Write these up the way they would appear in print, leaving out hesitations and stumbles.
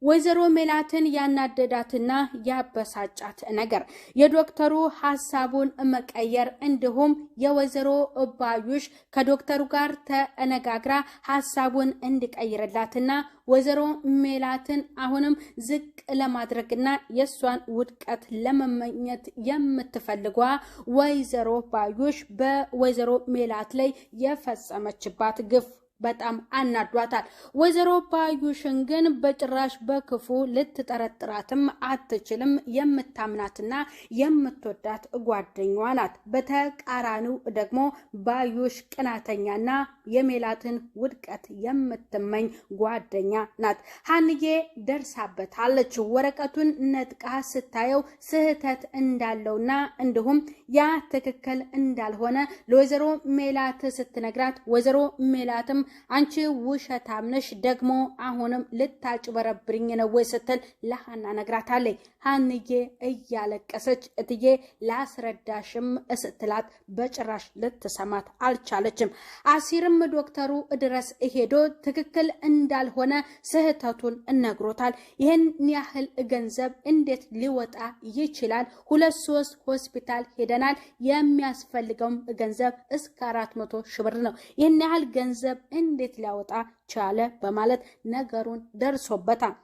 ወይዘሮ ሜላትን ያናደዳትና ያበሳጫት ነገር የዶክተሩ ሐሳቡን መቀየር እንዲሁም የወይዘሮ ባዩሽ ከዶክተሩ ጋር ተነጋግራ ሐሳቡን እንዲቀይርላትና ወይዘሮ ሜላትን አሁንም ዝቅ ለማድረግና የሷን ውድቀት ለመመኘት የምትፈልጓ ወይዘሮ ባዩሽ በወይዘሮ ሜላት ላይ የፈጸመችባት ግፍ በጣም አናዷታል። ወይዘሮ ባዩሽን ግን በጭራሽ በክፉ ልትጠረጥራትም አትችልም። የምታምናትና የምትወዳት ጓደኛዋ ናት። በተቃራኒው ደግሞ ባዩሽ ቅናተኛና የሜላትን ውድቀት የምትመኝ ጓደኛ ናት። ሀንዬ ደርሳበታለች። ወረቀቱን ነጥቃ ስታየው ስህተት እንዳለውና እንዲሁም ያ ትክክል እንዳልሆነ ለወይዘሮ ሜላት ስትነግራት ወይዘሮ ሜላትም አንቺ ውሸታም ነሽ ደግሞ አሁንም ልታጭበረብሪኝ ነው ወይ ስትል ለሃና ነግራታለች። ሃንዬ እያለቀሰች እትዬ ላስረዳሽም ስትላት በጭራሽ ልትሰማት አልቻለችም። አሲርም ዶክተሩ ድረስ ሄዶ ትክክል እንዳልሆነ ስህተቱን ነግሮታል። ይህን ያህል ገንዘብ እንዴት ሊወጣ ይችላል? 2-3 ሆስፒታል ሄደናል። የሚያስፈልገው ገንዘብ እስከ 400 ሺህ ብር ነው። ይህን ያህል ገንዘብ እንዴት ሊያወጣ ቻለ? በማለት ነገሩን ደርሶበታል።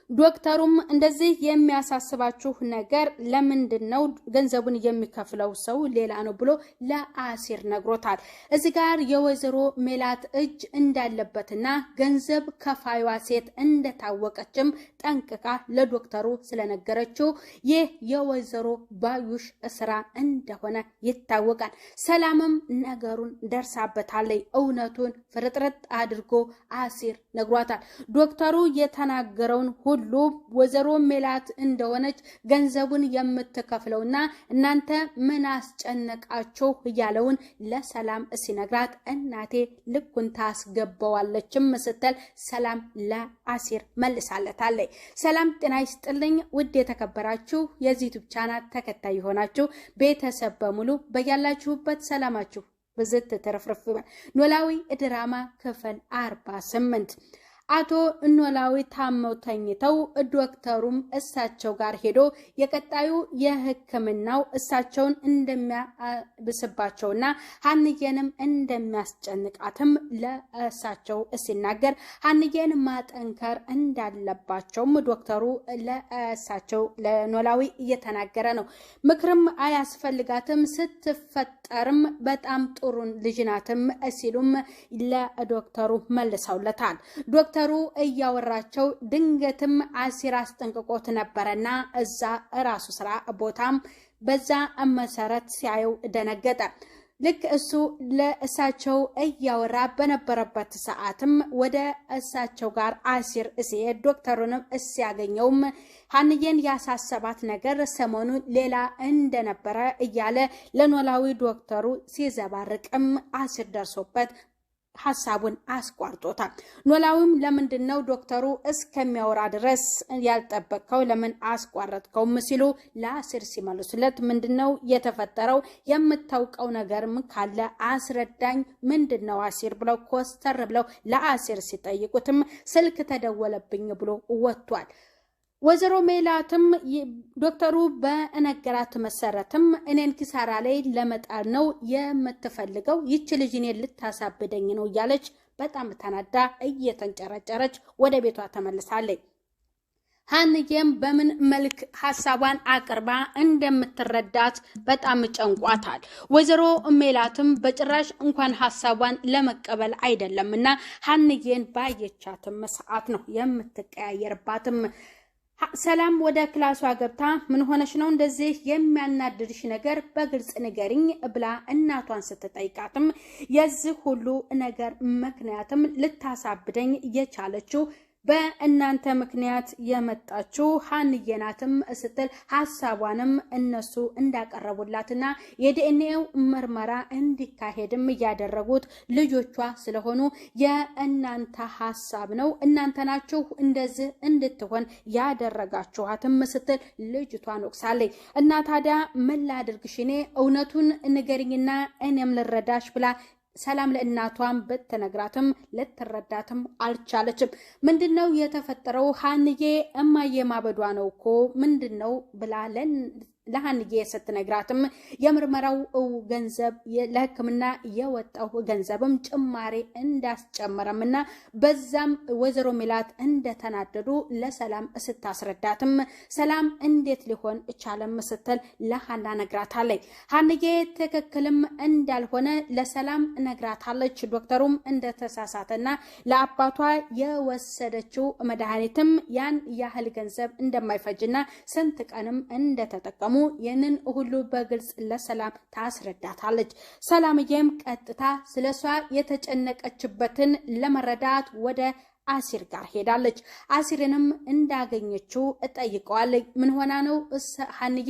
ዶክተሩም እንደዚህ የሚያሳስባችሁ ነገር ለምንድነው ገንዘቡን የሚከፍለው ሰው ሌላ ነው ብሎ ለአሲር ነግሮታል። እዚህ ጋር የወይዘሮ ሜላት እጅ እንዳለበትና ገንዘብ ከፋይዋ ሴት እንደታወቀችም ጠንቅቃ ለዶክተሩ ስለነገረችው ይህ የወይዘሮ ባዩሽ ስራ እንደሆነ ይታወቃል። ሰላምም ነገሩን ደርሳበታለች። እውነቱን ፍርጥርጥ አድርጎ አሲር ነግሯታል። ዶክተሩ የተናገረውን ሁሉ ወይዘሮ ሜላት እንደሆነች ገንዘቡን የምትከፍለውና እናንተ ምን አስጨነቃችሁ ያለውን ለሰላም ሲነግራት እናቴ ልኩን ታስገባዋለችም ስትል ሰላም ለአሲር መልሳለታለች። ሰላም ጤና ይስጥልኝ ውድ የተከበራችሁ የዚህ ዩቲዩብ ቻናል ተከታይ ሆናችሁ ቤተሰብ በሙሉ በያላችሁበት ሰላማችሁ ብዝት ተረፍረፍ ይበል። ኖላዊ ድራማ ክፍል 48 አቶ ኖላዊ ታመው ተኝተው ዶክተሩም እሳቸው ጋር ሄዶ የቀጣዩ የሕክምናው እሳቸውን እንደሚያብስባቸውና ሀንዬንም እንደሚያስጨንቃትም ለእሳቸው ሲናገር ሀንዬን ማጠንከር እንዳለባቸውም ዶክተሩ ለእሳቸው ለኖላዊ እየተናገረ ነው። ምክርም አያስፈልጋትም፣ ስትፈጠርም በጣም ጥሩ ልጅ ናትም ሲሉም ለዶክተሩ መልሰውለታል። ዶክተሩ እያወራቸው ድንገትም አሲር አስጠንቅቆት ነበረና እዛ ራሱ ስራ ቦታም በዛ መሰረት ሲያየው ደነገጠ። ልክ እሱ ለእሳቸው እያወራ በነበረበት ሰዓትም ወደ እሳቸው ጋር አሲር ሲሄድ ዶክተሩንም ሲያገኘውም ሀንዬን ያሳሰባት ነገር ሰሞኑን ሌላ እንደነበረ እያለ ለኖላዊ ዶክተሩ ሲዘባርቅም አሲር ደርሶበት ሐሳቡን አስቋርጦታል። ኖላዊም ለምንድነው ዶክተሩ እስከሚያወራ ድረስ ያልጠበቀው ለምን አስቋረጥከው ሲሉ ለአሲር ሲመልሱለት ምንድነው የተፈጠረው? የምታውቀው ነገርም ካለ አስረዳኝ፣ ምንድነው አሲር ብለው ኮስተር ብለው ለአሲር ሲጠይቁትም ስልክ ተደወለብኝ ብሎ ወጥቷል። ወይዘሮ ሜላትም ዶክተሩ በነገራት መሰረትም እኔን ኪሳራ ላይ ለመጣል ነው የምትፈልገው፣ ይች ልጅ እኔን ልታሳብደኝ ነው እያለች በጣም ተናዳ እየተንጨረጨረች ወደ ቤቷ ተመልሳለች። ሀንዬም በምን መልክ ሐሳቧን አቅርባ እንደምትረዳት በጣም ጨንቋታል። ወይዘሮ ሜላትም በጭራሽ እንኳን ሐሳቧን ለመቀበል አይደለምና ሀንዬን ባየቻትም ሰዓት ነው የምትቀያየርባትም። ሰላም ወደ ክላሷ ገብታ ምን ሆነሽ ነው እንደዚህ የሚያናድድሽ ነገር በግልጽ ንገሪኝ ብላ እናቷን ስትጠይቃትም የዚህ ሁሉ ነገር ምክንያትም ልታሳብደኝ የቻለችው በእናንተ ምክንያት የመጣችው ሀንዬ ናትም ስትል ሐሳቧንም እነሱ እንዳቀረቡላትና የዲኤንኤው ምርመራ እንዲካሄድም ያደረጉት ልጆቿ ስለሆኑ የእናንተ ሐሳብ ነው፣ እናንተ ናችሁ እንደዚህ እንድትሆን ያደረጋችኋትም ስትል ልጅቷን ወቅሳለች። እና ታዲያ ምን ላድርግሽ እኔ እውነቱን ንገሪኝና እኔም ልረዳሽ ብላ ሰላም ለእናቷም በተነግራትም ለተረዳትም አልቻለችም። ምንድነው የተፈጠረው? ሀንዬ እማዬ ማበዷ ነው እኮ ምንድነው ብላ ለሀንዬ ስትነግራትም የምርመራው ገንዘብ ለሕክምና የወጣው ገንዘብም ጭማሬ እንዳስጨመረምና በዛም ወይዘሮ ሜላት እንደተናደዱ ለሰላም ስታስረዳትም ሰላም እንዴት ሊሆን ቻለም ስትል ለሀና ነግራታለች። ሀንዬ ትክክልም እንዳልሆነ ለሰላም ነግራታለች። ዶክተሩም እንደተሳሳተና ለአባቷ የወሰደችው መድኃኒትም ያን ያህል ገንዘብ እንደማይፈጅና ስንት ቀንም እንደተጠቀሙ ይህንን ሁሉ በግልጽ ለሰላም ታስረዳታለች። ሰላምዬም ቀጥታ ስለሷ የተጨነቀችበትን ለመረዳት ወደ አሲር ጋር ሄዳለች። አሲርንም እንዳገኘችው ጠይቀዋለች። ምን ሆና ነው ሀንዬ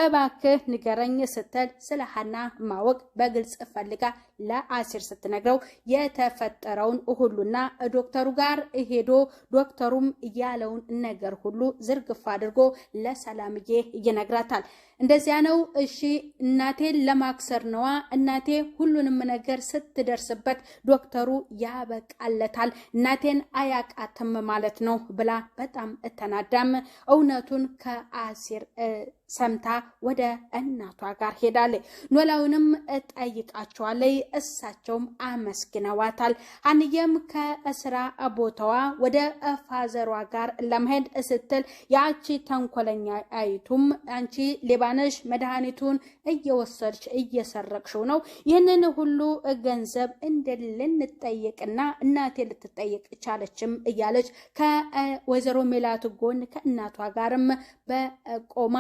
እባክህ ንገረኝ ስትል ስለ ሀና ማወቅ በግልጽ ፈልጋ ለአሲር ስትነግረው የተፈጠረውን ሁሉና ዶክተሩ ጋር ሄዶ ዶክተሩም ያለውን ነገር ሁሉ ዝርግፍ አድርጎ ለሰላምዬ ይነግራታል። እንደዚያ ነው እሺ፣ እናቴን ለማክሰር ነዋ። እናቴ ሁሉንም ነገር ስትደርስበት ዶክተሩ ያበቃለታል፣ እናቴን አያቃትም ማለት ነው ብላ በጣም ተናዳም እውነቱን ከአሲር ሰምታ ወደ እናቷ ጋር ሄዳለች። ኖላዊንም ጠይቃቸዋለች። እሳቸውም አመስግነዋታል። ሀንዬም ከስራ ቦታዋ ወደ ፋዘሯ ጋር ለመሄድ ስትል ያቺ ተንኮለኛ አይቱም አንቺ ሌባነሽ፣ መድኃኒቱን እየወሰድሽ እየሰረቅሽው ነው፣ ይህንን ሁሉ ገንዘብ ልንጠየቅና እናቴ ልትጠየቅ ቻለችም እያለች ከወይዘሮ ሜላት ጎን ከእናቷ ጋርም በቆማ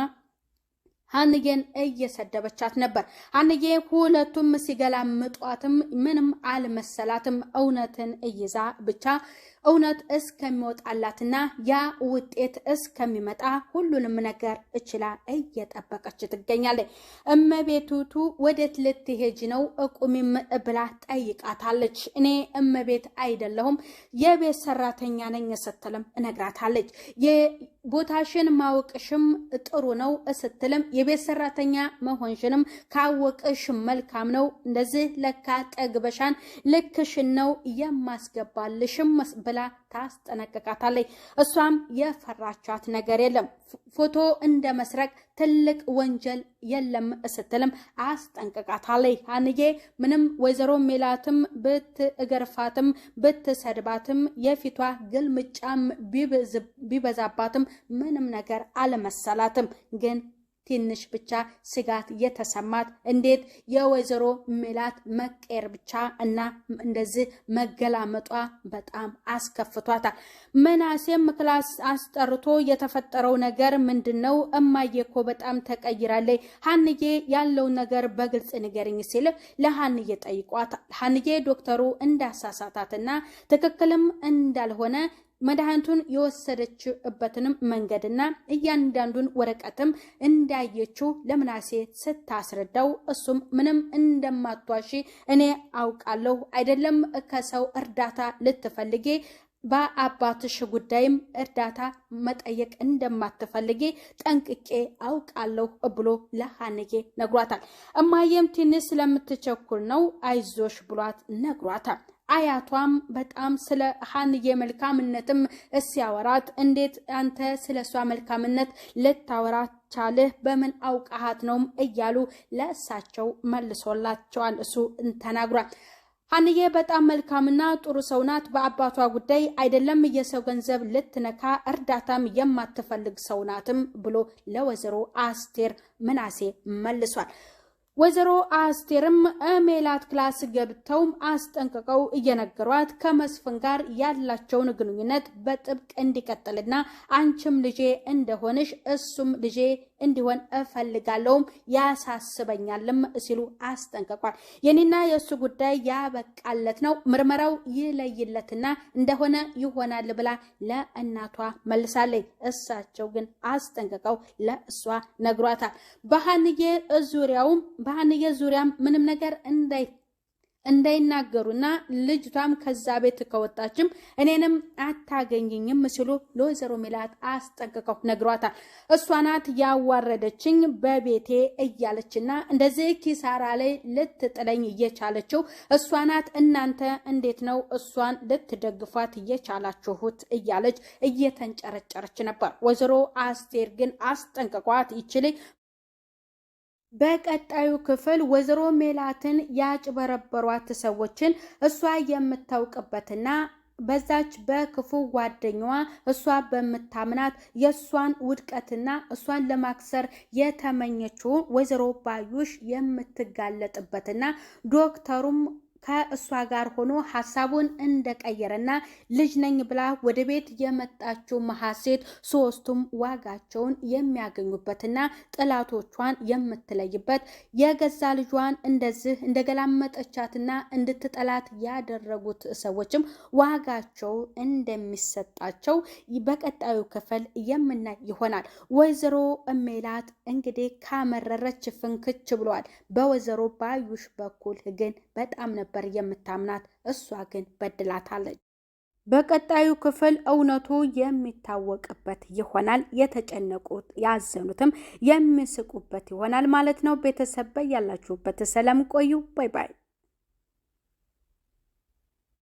ሀንዬን እየሰደበቻት ነበር። ሀንዬ ሁለቱም ሲገላምጧትም ምንም አልመሰላትም። እውነትን ይዛ ብቻ እውነት እስከሚወጣላትና ያ ውጤት እስከሚመጣ ሁሉንም ነገር እችላ እየጠበቀች ትገኛለች። እመቤቱቱ ወዴት ልትሄጂ ነው ቁሚም ብላ ጠይቃታለች። እኔ እመቤት አይደለሁም የቤት ሰራተኛ ነኝ ስትልም እነግራታለች። የቦታሽን ማወቅሽም ጥሩ ነው ስትልም የቤት ሰራተኛ መሆንሽንም ካወቅሽ መልካም ነው። እንደዚህ ለካ ጠግበሻን ልክሽን ነው የማስገባልሽም ብላ ታስጠነቅቃታለች። እሷም የፈራቻት ነገር የለም። ፎቶ እንደ መስረቅ ትልቅ ወንጀል የለም ስትልም አስጠንቅቃታለች። ሀንዬ ምንም ወይዘሮ ሜላትም ብትገርፋትም ብትሰድባትም የፊቷ ግልምጫም ቢበዛባትም ምንም ነገር አልመሰላትም። ግን ትንሽ ብቻ ስጋት የተሰማት እንዴት የወይዘሮ ሜላት መቀየር ብቻ እና እንደዚህ መገላመጧ በጣም አስከፍቷታል። ምናሴም ክላስ አስጠርቶ የተፈጠረው ነገር ምንድነው? እማዬ እኮ በጣም ተቀይራለች፣ ሀንዬ ያለውን ነገር በግልጽ ንገርኝ ሲል ለሀንዬ ጠይቋታል። ሀንዬ ዶክተሩ እንዳሳሳታትና ትክክልም እንዳልሆነ መድኃኒቱን የወሰደችበትንም መንገድና እያንዳንዱን ወረቀትም እንዳየችው ለምናሴ ስታስረዳው እሱም ምንም እንደማትዋሺ እኔ አውቃለሁ፣ አይደለም ከሰው እርዳታ ልትፈልጊ በአባትሽ ጉዳይም እርዳታ መጠየቅ እንደማትፈልጊ ጠንቅቄ አውቃለሁ ብሎ ለሀንዬ ነግሯታል። እማዬም ትንሽ ስለምትቸኩል ነው አይዞሽ ብሏት ነግሯታል። አያቷም በጣም ስለ ሀንዬ መልካምነትም ሲያወራት እንዴት አንተ ስለሷ መልካምነት ልታወራት ቻልህ? በምን አውቃሃት ነው እያሉ ለእሳቸው መልሶላቸዋል። እሱ ተናግሯል። ሀንዬ በጣም መልካምና ጥሩ ሰው ናት። በአባቷ ጉዳይ አይደለም የሰው ገንዘብ ልትነካ እርዳታም የማትፈልግ ሰው ናትም ብሎ ለወይዘሮ አስቴር ምናሴ መልሷል። ወይዘሮ አስቴርም ሜላት ክላስ ገብተው አስጠንቅቀው እየነገሯት ከመስፍን ጋር ያላቸውን ግንኙነት በጥብቅ እንዲቀጥልና አንቺም ልጄ እንደሆንሽ እሱም ልጄ እንዲሆን እፈልጋለሁም ያሳስበኛልም ሲሉ አስጠንቅቋል። የኔና የእሱ ጉዳይ ያበቃለት ነው፣ ምርመራው ይለይለትና እንደሆነ ይሆናል ብላ ለእናቷ መልሳለች። እሳቸው ግን አስጠንቅቀው ለእሷ ነግሯታል። በሀንዬ ዙሪያም ምንም ነገር እንዳይናገሩና ልጅቷም ከዛ ቤት ከወጣችም እኔንም አታገኝኝም ሲሉ ለወይዘሮ ሜላት አስጠንቅቀው ነግሯታል። እሷ ናት ያዋረደችኝ በቤቴ እያለችና እንደዚህ ኪሳራ ላይ ልትጥለኝ እየቻለችው እሷ ናት። እናንተ እንዴት ነው እሷን ልትደግፏት እየቻላችሁት? እያለች እየተንጨረጨረች ነበር። ወይዘሮ አስቴር ግን አስጠንቅቋት ይችላል። በቀጣዩ ክፍል ወይዘሮ ሜላትን ያጭበረበሯት ሰዎችን እሷ የምታውቅበትና በዛች በክፉ ጓደኛዋ እሷ በምታምናት የሷን ውድቀትና እሷን ለማክሰር የተመኘችው ወይዘሮ ባዩሽ የምትጋለጥበትና ዶክተሩም ከእሷ ጋር ሆኖ ሐሳቡን እንደቀየረና ልጅ ነኝ ብላ ወደ ቤት የመጣችው መሐሴት ሶስቱም ዋጋቸውን የሚያገኙበትና ጥላቶቿን የምትለይበት የገዛ ልጇን እንደዚህ እንደገላመጠቻትና እንድትጠላት ያደረጉት ሰዎችም ዋጋቸው እንደሚሰጣቸው በቀጣዩ ክፍል የምናይ ይሆናል። ወይዘሮ ሜላት እንግዲህ ካመረረች ፍንክች ብለዋል። በወይዘሮ ባዩሽ በኩል ግን በጣም ነበር የምታምናት፣ እሷ ግን በድላታለች። በቀጣዩ ክፍል እውነቱ የሚታወቅበት ይሆናል። የተጨነቁት ያዘኑትም የሚስቁበት ይሆናል ማለት ነው። ቤተሰብ ያላችሁበት ሰላም ቆዩ። ባይ ባይ።